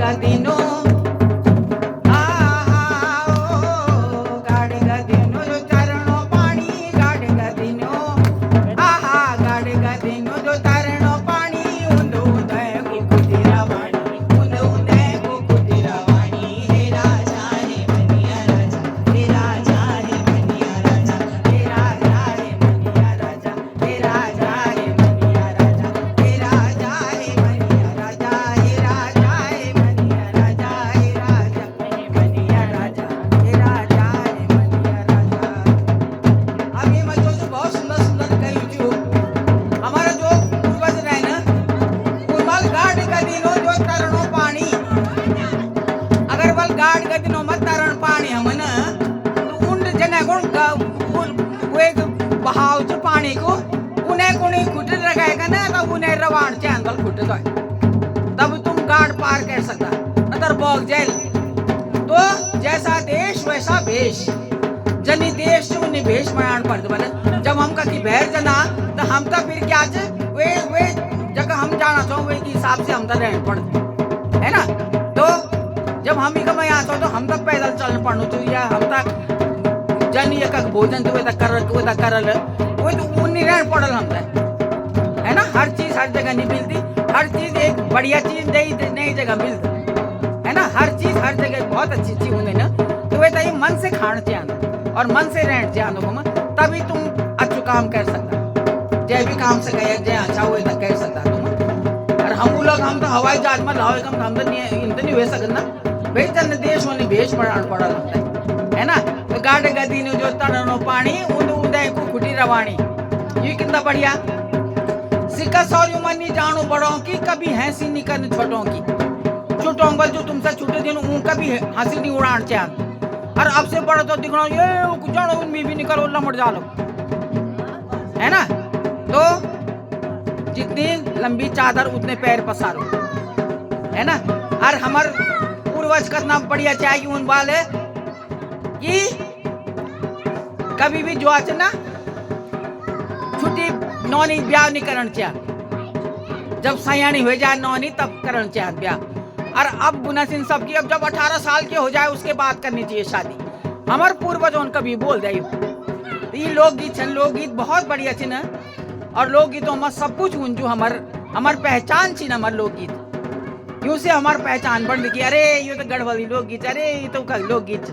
गदिनो बहाव च पानी को उन्हें कुणी खुट रखेगा ना तो उन्हें रवान चैनल खुट जाए तब तुम गाड़ पार कर सकता अदर बॉग जेल। तो जैसा देश वैसा भेष जनी देश से उन्हें भेष बनाना पड़ता बने जब हम कहीं बहर जना तो हम तो फिर क्या वे जगह हम जाना चाहो वे के हिसाब से हम तो रहना पड़ता है ना। तो जब हम ही कमाई आता तो हम तक पैदल चलना पड़ना चाहिए या हम तक जन ये का भोजन तो वे तक करल वो तो उन्हीं रहना पड़ल हम है ना। हर चीज हर जगह नहीं मिलती, हर चीज एक बढ़िया चीज नई जगह मिलती है ना। हर चीज हर जगह बहुत अच्छी चीज होने ना तो वे तभी मन से खाना चाहिए और मन से रहना चाहिए तभी तुम अच्छु काम कर सकता जय भी काम से कहे जय अच्छा हुए तक कर सकता तुम। और हम लोग हम तो हवाई जहाज में लाओ हम तो नहीं हुए सकना भाई जन देश होने भेष बनाना पड़ल है ना। तो गाड़ गदी ने जो तड़नो पानी उदय को खुटी रवानी ये कितना बढ़िया सिक्का सौर्य मनी जानो बड़ों की कभी हंसी नहीं करनी छोटों की छोटों बल जो तुमसे छूटे दिन कभी हंसी नहीं उड़ान चाह और अब से बड़ा तो दिखना ये जानो उनमें भी निकलो लमट जालो है ना। तो जितनी लंबी चादर उतने पैर पसारो है ना। और हमार पूर्वज कितना बढ़िया चाहिए उन वाले कि कभी भी जो आज ना छुट्टी नौनी ब्याह नहीं करना चाहिए जब सयानी हो जाए नौनी तब करना चाहिए ब्याह। और अब बुना सिंह सब की अब जब 18 साल के हो जाए उसके बाद करनी चाहिए शादी हमारे पूर्वजों कभी बोल दे ये लोकगीत छन लोकगीत बहुत बढ़िया छे ना। और लोकगीतों में सब कुछ जो हमार पहचान छे ना हमार लोकगीत यूं से हमार पहचान बढ़ की अरे ये तो गढ़वाली लोकगीत अरे ये तो लोकगीत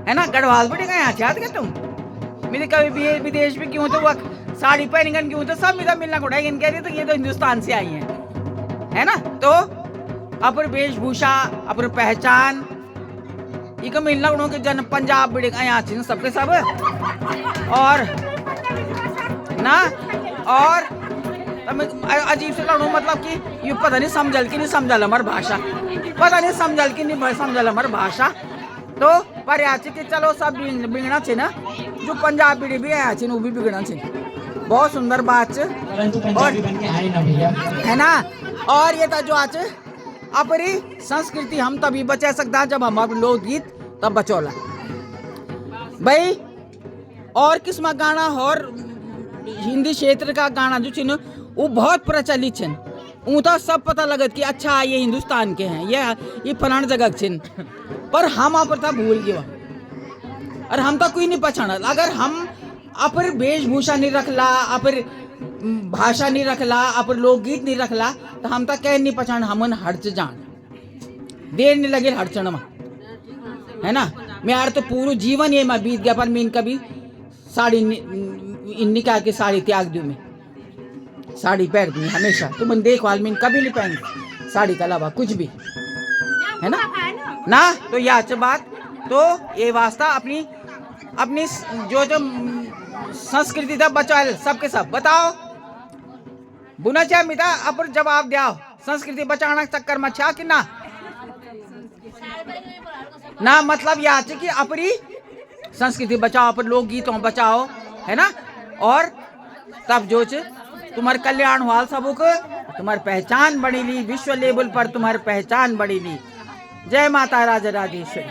है ना। गढ़वाल बड़े गए यहाँ क्या तुम मेरे कभी भी विदेश में क्यों तो वो साड़ी पहन क्यों तो सब मेरा मिलना उड़ाई कह रही तो ये तो हिंदुस्तान से आई है ना। तो अपन वेशभूषा अपन पहचान ये मिलना उड़ों के जन पंजाब बड़े यहाँ सबके सब और ना और अजीब से लड़ू मतलब कि ये पता नहीं समझल कि नहीं समझल हमारी भाषा पता नहीं समझल कि नहीं समझल हमारी भाषा। तो पर कि चलो सब बिगड़ा छे ना जो पंजाब बीड़ी भी आया छे वो भी बिगड़ा छे बहुत सुंदर बात और है ना। और ये तो जो आज अपनी संस्कृति हम तभी बचा सकता जब हम लोकगीत तब बचौला भाई। और किस्म गाना और हिंदी क्षेत्र का गाना जो छे वो बहुत प्रचलित छे वो तो सब पता लगत कि अच्छा ये हिंदुस्तान के हैं ये फलान जगह छे पर हम आप भूल गए और हम तो कोई नहीं पहचानल अगर हम अपन वेशभूषा नहीं रखला अपन भाषा नहीं रखला अपन लोकगीत नहीं रखला तो हम तो कह नहीं पहचान हमन हड़च जान देर नहीं लगे हड़चन में है ना। मैं यार तो पूरा जीवन ये मैं बीत गया पर मैं कभी साड़ी निकाल के साड़ी त्याग दूं मैं साड़ी पहन दूं हमेशा तो मन देखभाल में कभी नहीं पहन साड़ी के अलावा कुछ भी है ना। तो यह अच्छी बात तो ये वास्ता अपनी जो संस्कृति था बचाए सबके सब बताओ बुना चाहे मिता अपन जवाब दिया संस्कृति बचाना चक्कर में छा कि ना मतलब यह है कि अपनी संस्कृति बचाओ अपन लोकगीतों बचाओ है ना। और तब जो तुम्हारे कल्याण हुआ सबको तुम्हारी पहचान बनी ली विश्व लेवल पर तुम्हारी पहचान बनी ली। जय माता राजराजेश्वरी।